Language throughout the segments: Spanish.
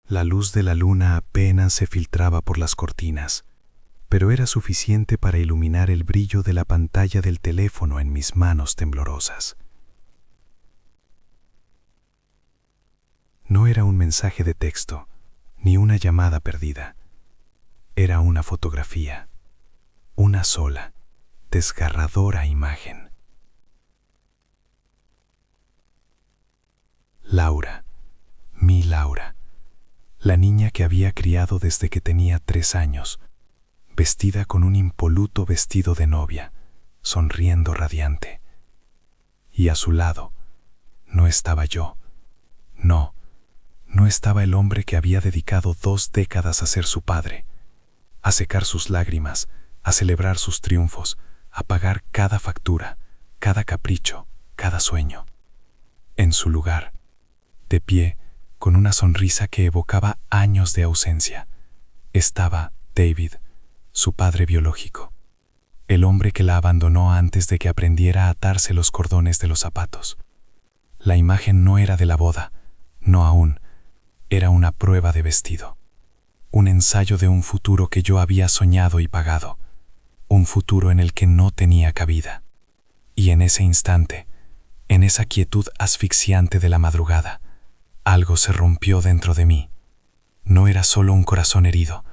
La luz de la luna apenas se filtraba por las cortinas, pero era suficiente para iluminar el brillo de la pantalla del teléfono en mis manos temblorosas. No era un mensaje de texto, ni una llamada perdida. Era una fotografía, una sola, desgarradora imagen. Laura, mi Laura, la niña que había criado desde que tenía 3 años, vestida con un impoluto vestido de novia, sonriendo radiante. Y a su lado no estaba yo. No estaba el hombre que había dedicado 2 décadas a ser su padre, a secar sus lágrimas, a celebrar sus triunfos, a pagar cada factura, cada capricho, cada sueño. En su lugar, de pie, con una sonrisa que evocaba años de ausencia, estaba David, su padre biológico, el hombre que la abandonó antes de que aprendiera a atarse los cordones de los zapatos. La imagen no era de la boda, no aún, era una prueba de vestido, un ensayo de un futuro que yo había soñado y pagado, un futuro en el que no tenía cabida. Y en ese instante, en esa quietud asfixiante de la madrugada, algo se rompió dentro de mí. No era solo un corazón herido,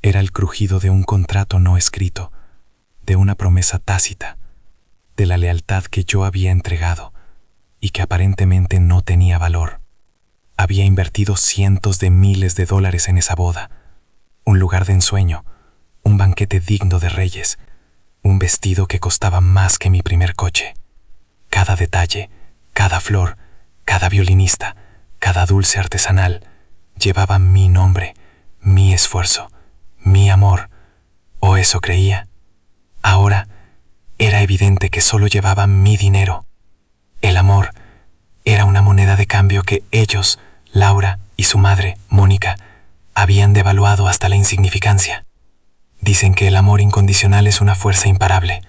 era el crujido de un contrato no escrito, de una promesa tácita, de la lealtad que yo había entregado y que aparentemente no tenía valor. Había invertido cientos de miles de dólares en esa boda, un lugar de ensueño, un banquete digno de reyes, un vestido que costaba más que mi primer coche. Cada detalle, cada flor, cada violinista, cada dulce artesanal, llevaba mi nombre, mi esfuerzo, mi amor, o eso creía. Ahora era evidente que solo llevaba mi dinero. El amor era una moneda de cambio que ellos, Laura y su madre, Mónica, habían devaluado hasta la insignificancia. Dicen que el amor incondicional es una fuerza imparable.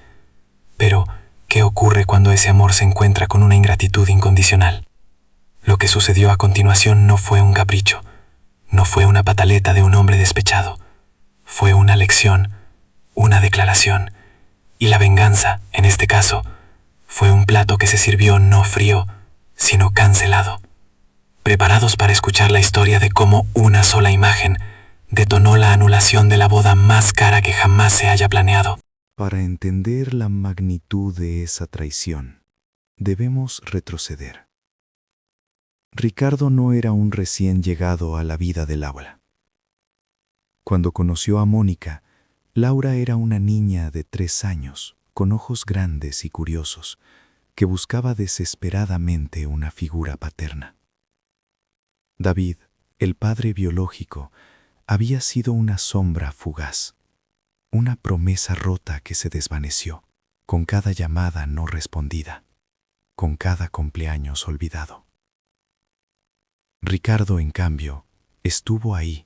Pero, ¿qué ocurre cuando ese amor se encuentra con una ingratitud incondicional? Lo que sucedió a continuación no fue un capricho, no fue una pataleta de un hombre despechado. Fue una lección, una declaración, y la venganza, en este caso, fue un plato que se sirvió no frío, sino cancelado. Preparados para escuchar la historia de cómo una sola imagen detonó la anulación de la boda más cara que jamás se haya planeado. Para entender la magnitud de esa traición, debemos retroceder. Ricardo no era un recién llegado a la vida de Laura. Cuando conoció a Mónica, Laura era una niña de 3 años, con ojos grandes y curiosos, que buscaba desesperadamente una figura paterna. David, el padre biológico, había sido una sombra fugaz, una promesa rota que se desvaneció, con cada llamada no respondida, con cada cumpleaños olvidado. Ricardo, en cambio, estuvo ahí.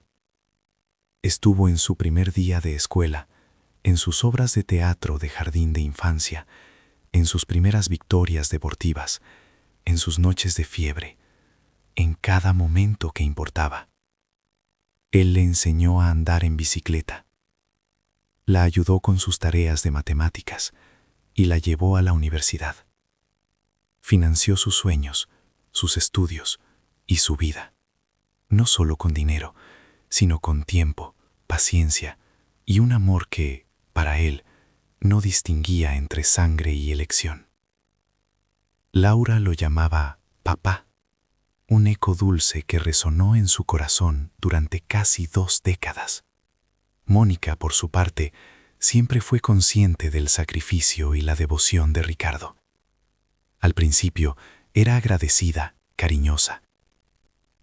Estuvo en su primer día de escuela, en sus obras de teatro de jardín de infancia, en sus primeras victorias deportivas, en sus noches de fiebre, en cada momento que importaba. Él le enseñó a andar en bicicleta, la ayudó con sus tareas de matemáticas y la llevó a la universidad. Financió sus sueños, sus estudios y su vida, no solo con dinero, sino con tiempo, paciencia y un amor que, para él, no distinguía entre sangre y elección. Laura lo llamaba papá, un eco dulce que resonó en su corazón durante casi 2 décadas. Mónica, por su parte, siempre fue consciente del sacrificio y la devoción de Ricardo. Al principio, era agradecida, cariñosa.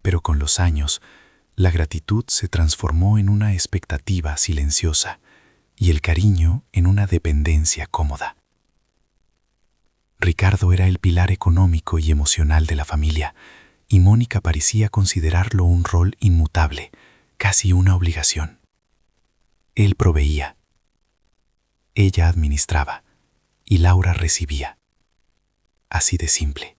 Pero con los años, la gratitud se transformó en una expectativa silenciosa y el cariño en una dependencia cómoda. Ricardo era el pilar económico y emocional de la familia, y Mónica parecía considerarlo un rol inmutable, casi una obligación. Él proveía, ella administraba y Laura recibía. Así de simple.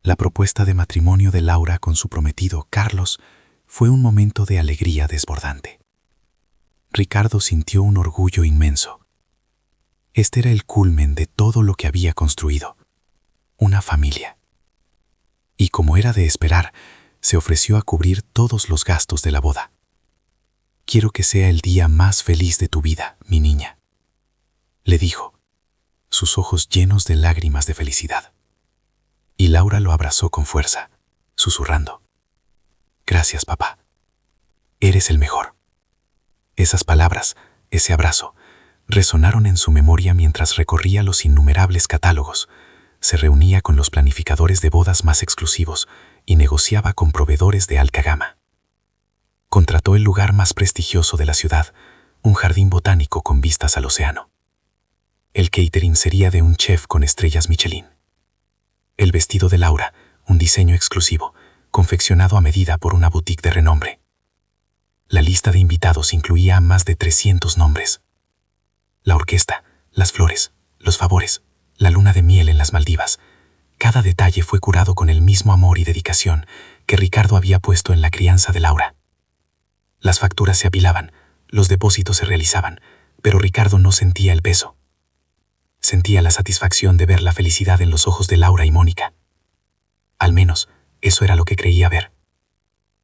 La propuesta de matrimonio de Laura con su prometido, Carlos, Fue un momento de alegría desbordante. Ricardo sintió un orgullo inmenso. Este era el culmen de todo lo que había construido, una familia. Y como era de esperar, se ofreció a cubrir todos los gastos de la boda. «Quiero que sea el día más feliz de tu vida, mi niña», le dijo, sus ojos llenos de lágrimas de felicidad. Y Laura lo abrazó con fuerza, susurrando: «Gracias, papá. Eres el mejor». Esas palabras, ese abrazo, resonaron en su memoria mientras recorría los innumerables catálogos, se reunía con los planificadores de bodas más exclusivos y negociaba con proveedores de alta gama. Contrató el lugar más prestigioso de la ciudad, un jardín botánico con vistas al océano. El catering sería de un chef con estrellas Michelin. El vestido de Laura, un diseño exclusivo, confeccionado a medida por una boutique de renombre. La lista de invitados incluía más de 300 nombres. La orquesta, las flores, los favores, la luna de miel en las Maldivas. Cada detalle fue curado con el mismo amor y dedicación que Ricardo había puesto en la crianza de Laura. Las facturas se apilaban, los depósitos se realizaban, pero Ricardo no sentía el peso. Sentía la satisfacción de ver la felicidad en los ojos de Laura y Mónica. Al menos, eso era lo que creía ver.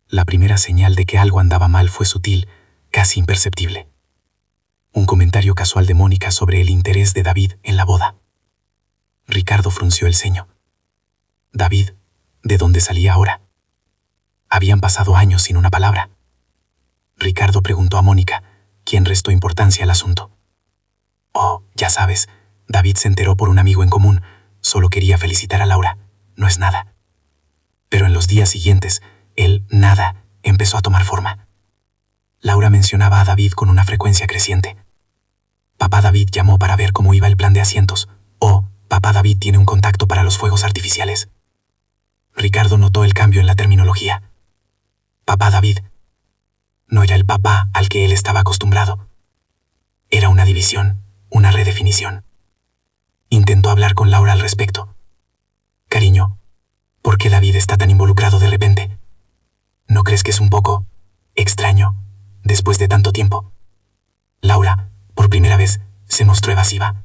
La primera señal de que algo andaba mal fue sutil, casi imperceptible. Un comentario casual de Mónica sobre el interés de David en la boda. Ricardo frunció el ceño. David, ¿de dónde salía ahora? Habían pasado años sin una palabra. Ricardo preguntó a Mónica, quien restó importancia al asunto. «Oh, ya sabes, David se enteró por un amigo en común. Solo quería felicitar a Laura. No es nada». Pero en los días siguientes, el nada empezó a tomar forma. Laura mencionaba a David con una frecuencia creciente. «Papá David llamó para ver cómo iba el plan de asientos». «Oh, papá David tiene un contacto para los fuegos artificiales». Ricardo notó el cambio en la terminología. «Papá David» no era el papá al que él estaba acostumbrado. Era una división, una redefinición. Intentó hablar con Laura al respecto. «Cariño, ¿por qué David está tan involucrado de repente? ¿No crees que es un poco extraño después de tanto tiempo?» Laura, por primera vez, se mostró evasiva.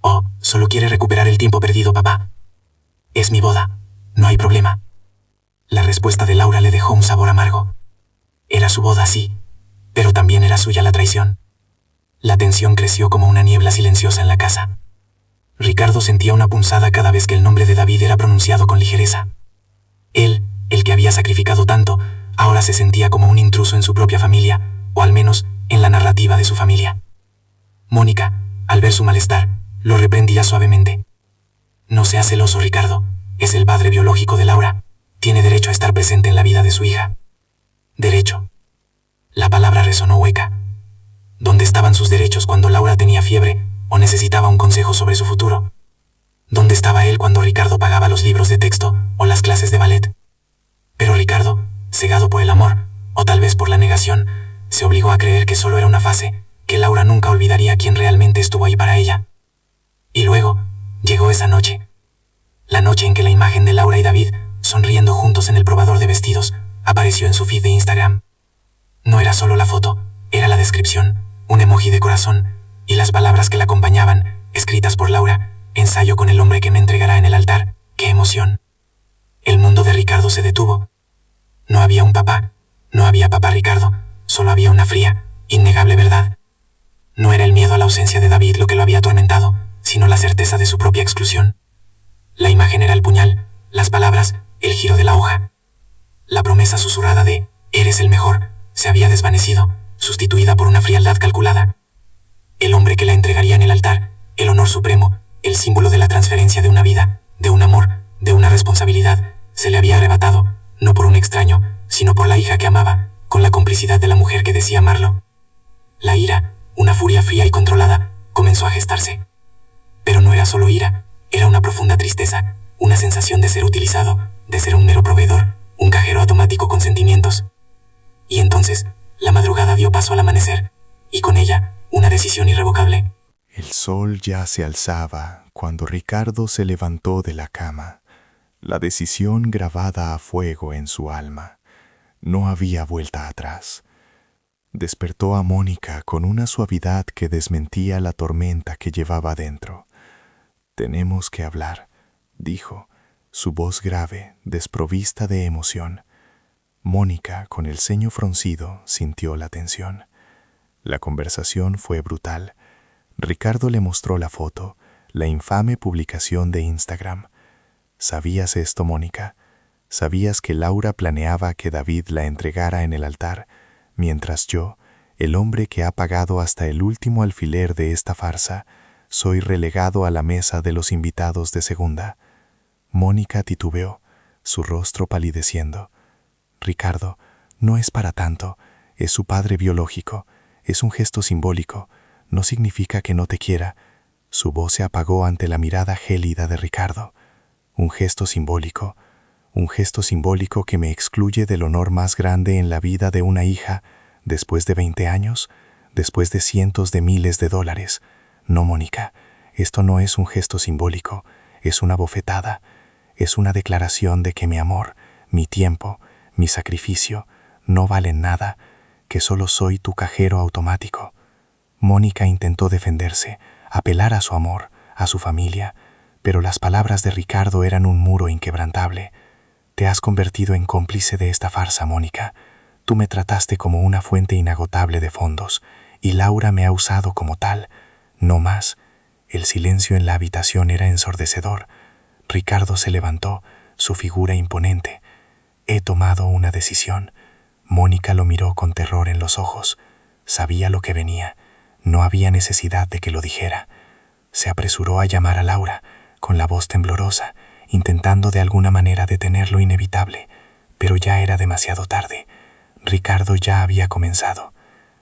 «Oh, solo quiere recuperar el tiempo perdido, papá. Es mi boda, no hay problema». La respuesta de Laura le dejó un sabor amargo. Era su boda, sí, pero también era suya la traición. La tensión creció como una niebla silenciosa en la casa. Ricardo sentía una punzada cada vez que el nombre de David era pronunciado con ligereza. Él, el que había sacrificado tanto, ahora se sentía como un intruso en su propia familia, o al menos en la narrativa de su familia. Mónica, al ver su malestar, lo reprendía suavemente. «No seas celoso, Ricardo. Es el padre biológico de Laura. Tiene derecho a estar presente en la vida de su hija». «Derecho». La palabra resonó hueca. ¿Dónde estaban sus derechos cuando Laura tenía fiebre o necesitaba un consejo sobre su futuro? ¿Dónde estaba él cuando Ricardo pagaba los libros de texto o las clases de ballet? Pero Ricardo, cegado por el amor, o tal vez por la negación, se obligó a creer que solo era una fase, que Laura nunca olvidaría quién realmente estuvo ahí para ella. Y luego, llegó esa noche. La noche en que la imagen de Laura y David, sonriendo juntos en el probador de vestidos, apareció en su feed de Instagram. No era solo la foto, era la descripción, un emoji de corazón, y las palabras que la acompañaban, escritas por Laura: «Ensayo con el hombre que me entregará en el altar». ¡Qué emoción! El mundo de Ricardo se detuvo. No había un papá, no había papá Ricardo, solo había una fría, innegable verdad. No era el miedo a la ausencia de David lo que lo había atormentado, sino la certeza de su propia exclusión. La imagen era el puñal, las palabras, el giro de la hoja. La promesa susurrada de «eres el mejor» se había desvanecido, sustituida por una frialdad calculada. El hombre que la entregaría en el altar, el honor supremo, el símbolo de la transferencia de una vida, de un amor, de una responsabilidad, se le había arrebatado, no por un extraño, sino por la hija que amaba, con la complicidad de la mujer que decía amarlo. La ira, una furia fría y controlada, comenzó a gestarse. Pero no era solo ira, era una profunda tristeza, una sensación de ser utilizado, de ser un mero proveedor, un cajero automático con sentimientos. Y entonces, la madrugada dio paso al amanecer, y con ella, una decisión irrevocable. El sol ya se alzaba cuando Ricardo se levantó de la cama, la decisión grabada a fuego en su alma. No había vuelta atrás. Despertó a Mónica con una suavidad que desmentía la tormenta que llevaba dentro. «Tenemos que hablar», dijo, su voz grave, desprovista de emoción. Mónica, con el ceño fruncido, sintió la tensión. La conversación fue brutal. Ricardo le mostró la foto, la infame publicación de Instagram. «¿Sabías esto, Mónica? ¿Sabías que Laura planeaba que David la entregara en el altar, mientras yo, el hombre que ha pagado hasta el último alfiler de esta farsa, soy relegado a la mesa de los invitados de segunda?» Mónica titubeó, su rostro palideciendo. «Ricardo, no es para tanto. Es su padre biológico. Es un gesto simbólico. No significa que no te quiera». Su voz se apagó ante la mirada gélida de Ricardo. «Un gesto simbólico. Un gesto simbólico que me excluye del honor más grande en la vida de una hija, después de 20 años, después de cientos de miles de dólares. No, Mónica, esto no es un gesto simbólico, es una bofetada. Es una declaración de que mi amor, mi tiempo, mi sacrificio no valen nada, que solo soy tu cajero automático». Mónica intentó defenderse, apelar a su amor, a su familia, pero las palabras de Ricardo eran un muro inquebrantable. «Te has convertido en cómplice de esta farsa, Mónica. Tú me trataste como una fuente inagotable de fondos, y Laura me ha usado como tal. No más». El silencio en la habitación era ensordecedor. Ricardo se levantó, su figura imponente. «He tomado una decisión». Mónica lo miró con terror en los ojos. Sabía lo que venía. No había necesidad de que lo dijera. Se apresuró a llamar a Laura, con la voz temblorosa, intentando de alguna manera detener lo inevitable, pero ya era demasiado tarde. Ricardo ya había comenzado.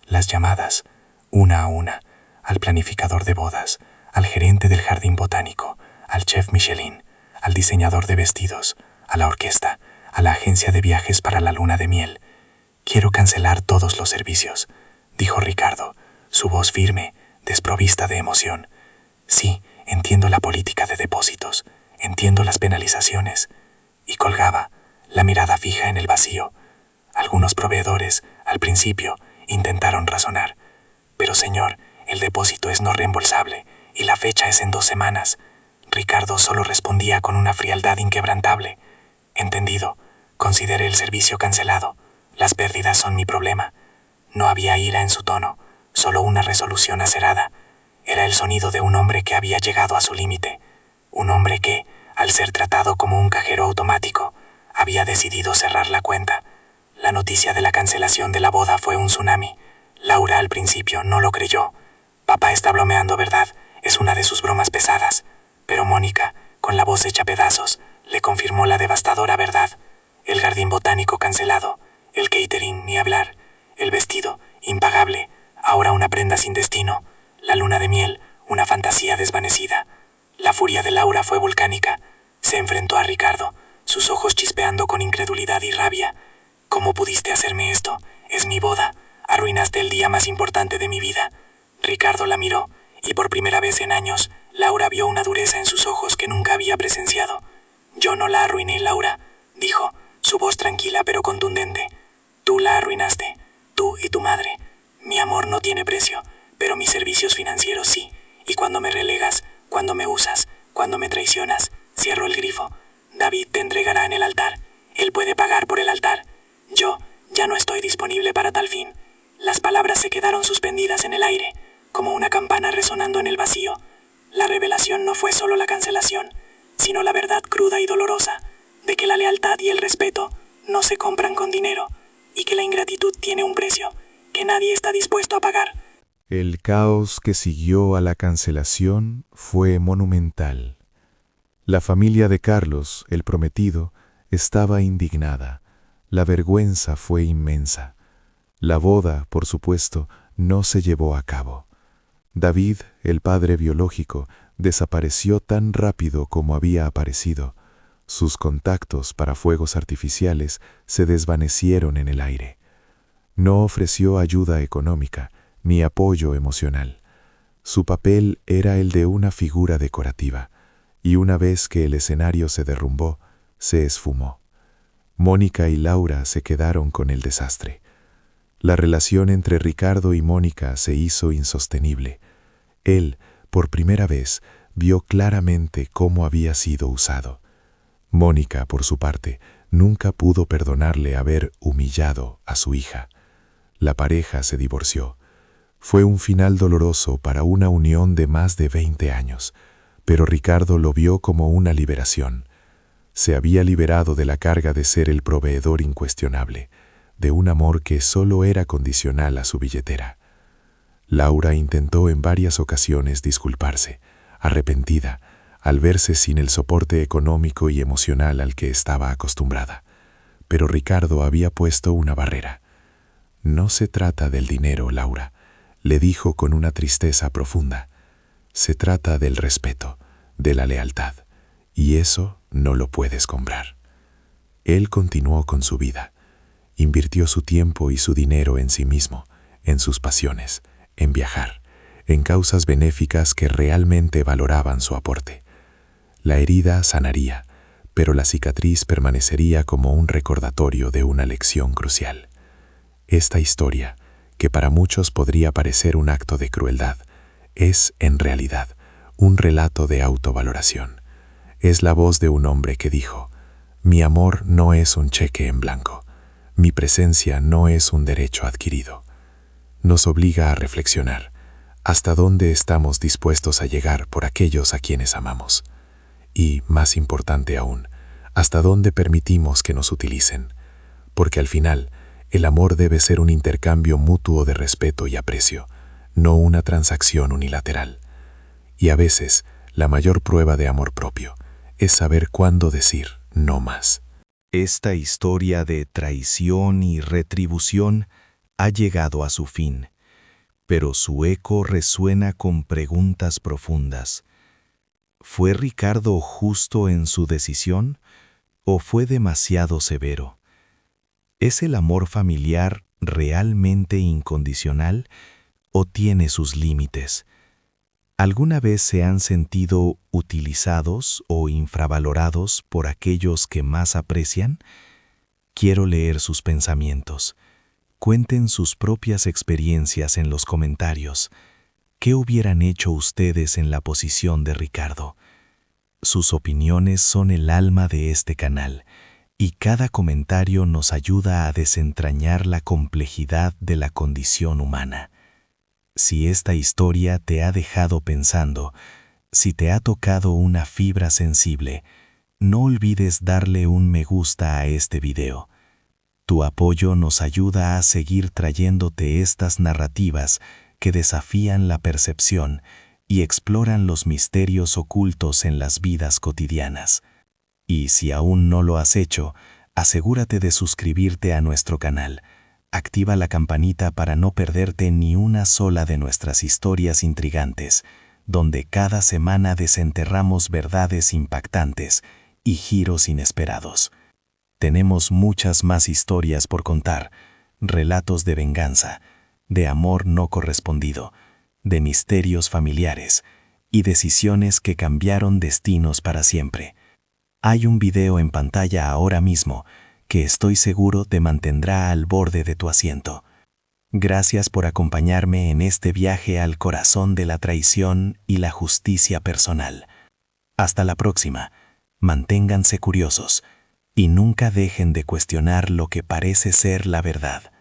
Las llamadas, una a una, al planificador de bodas, al gerente del jardín botánico, al chef Michelin, al diseñador de vestidos, a la orquesta, a la agencia de viajes para la luna de miel. «Quiero cancelar todos los servicios», dijo Ricardo, su voz firme, desprovista de emoción. «Sí, entiendo la política de depósitos, entiendo las penalizaciones». Y colgaba, la mirada fija en el vacío. Algunos proveedores, al principio, intentaron razonar. «Pero señor, el depósito es no reembolsable y la fecha es en 2 semanas». Ricardo solo respondía con una frialdad inquebrantable. «Entendido. Considere el servicio cancelado. Las pérdidas son mi problema». No había ira en su tono, solo una resolución acerada. Era el sonido de un hombre que había llegado a su límite. Un hombre que, al ser tratado como un cajero automático, había decidido cerrar la cuenta. La noticia de la cancelación de la boda fue un tsunami. Laura al principio no lo creyó. «Papá está bromeando, ¿verdad? Es una de sus bromas pesadas». Pero Mónica, con la voz hecha pedazos, le confirmó la devastadora verdad. El jardín botánico cancelado, el catering ni hablar, el vestido impagable, ahora una prenda sin destino, la luna de miel, una fantasía desvanecida. La furia de Laura fue volcánica. Se enfrentó a Ricardo, sus ojos chispeando con incredulidad y rabia. «¿Cómo pudiste hacerme esto? Es mi boda. Arruinaste el día más importante de mi vida». Ricardo la miró, y por primera vez en años, Laura vio una dureza en sus ojos que nunca había presenciado. «Yo no la arruiné, Laura», dijo, su voz tranquila pero contundente. «Tú la arruinaste, tú y tu madre. Mi amor no tiene precio, pero mis servicios financieros sí. Y cuando me relegas, cuando me usas, cuando me traicionas, cierro el grifo. David te entregará en el altar. Él puede pagar por el altar. Yo ya no estoy disponible para tal fin». Las palabras se quedaron suspendidas en el aire, como una campana resonando en el vacío. La revelación no fue solo la cancelación, sino la verdad cruda y dolorosa, de que la lealtad y el respeto no se compran con dinero, y que la ingratitud tiene un precio que nadie está dispuesto a pagar. El caos que siguió a la cancelación fue monumental. La familia de Carlos, el prometido, estaba indignada. La vergüenza fue inmensa. La boda, por supuesto, no se llevó a cabo. David, el padre biológico, desapareció tan rápido como había aparecido. Sus contactos para fuegos artificiales se desvanecieron en el aire. No ofreció ayuda económica ni apoyo emocional. Su papel era el de una figura decorativa, y una vez que el escenario se derrumbó, se esfumó. Mónica y Laura se quedaron con el desastre. La relación entre Ricardo y Mónica se hizo insostenible. Él, por primera vez, vio claramente cómo había sido usado. Mónica, por su parte, nunca pudo perdonarle haber humillado a su hija. La pareja se divorció. Fue un final doloroso para una unión de más de 20 años, pero Ricardo lo vio como una liberación. Se había liberado de la carga de ser el proveedor incuestionable, de un amor que solo era condicional a su billetera. Laura intentó en varias ocasiones disculparse, arrepentida, al verse sin el soporte económico y emocional al que estaba acostumbrada. Pero Ricardo había puesto una barrera. «No se trata del dinero, Laura», le dijo con una tristeza profunda. «Se trata del respeto, de la lealtad, y eso no lo puedes comprar». Él continuó con su vida. Invirtió su tiempo y su dinero en sí mismo, en sus pasiones, en viajar, en causas benéficas que realmente valoraban su aporte. La herida sanaría, pero la cicatriz permanecería como un recordatorio de una lección crucial. Esta historia, que para muchos podría parecer un acto de crueldad, es, en realidad, un relato de autovaloración. Es la voz de un hombre que dijo: «Mi amor no es un cheque en blanco. Mi presencia no es un derecho adquirido». Nos obliga a reflexionar hasta dónde estamos dispuestos a llegar por aquellos a quienes amamos. Y, más importante aún, hasta dónde permitimos que nos utilicen. Porque al final, el amor debe ser un intercambio mutuo de respeto y aprecio, no una transacción unilateral. Y a veces, la mayor prueba de amor propio es saber cuándo decir no más. Esta historia de traición y retribución ha llegado a su fin, pero su eco resuena con preguntas profundas. ¿Fue Ricardo justo en su decisión o fue demasiado severo? ¿Es el amor familiar realmente incondicional o tiene sus límites? ¿Alguna vez se han sentido utilizados o infravalorados por aquellos que más aprecian? Quiero leer sus pensamientos. Cuenten sus propias experiencias en los comentarios. ¿Qué hubieran hecho ustedes en la posición de Ricardo? Sus opiniones son el alma de este canal, y cada comentario nos ayuda a desentrañar la complejidad de la condición humana. Si esta historia te ha dejado pensando, si te ha tocado una fibra sensible, no olvides darle un me gusta a este video. Tu apoyo nos ayuda a seguir trayéndote estas narrativas que desafían la percepción y exploran los misterios ocultos en las vidas cotidianas. Y si aún no lo has hecho, asegúrate de suscribirte a nuestro canal. Activa la campanita para no perderte ni una sola de nuestras historias intrigantes, donde cada semana desenterramos verdades impactantes y giros inesperados. Tenemos muchas más historias por contar, relatos de venganza, de amor no correspondido, de misterios familiares y decisiones que cambiaron destinos para siempre. Hay un video en pantalla ahora mismo que estoy seguro te mantendrá al borde de tu asiento. Gracias por acompañarme en este viaje al corazón de la traición y la justicia personal. Hasta la próxima. Manténganse curiosos y nunca dejen de cuestionar lo que parece ser la verdad.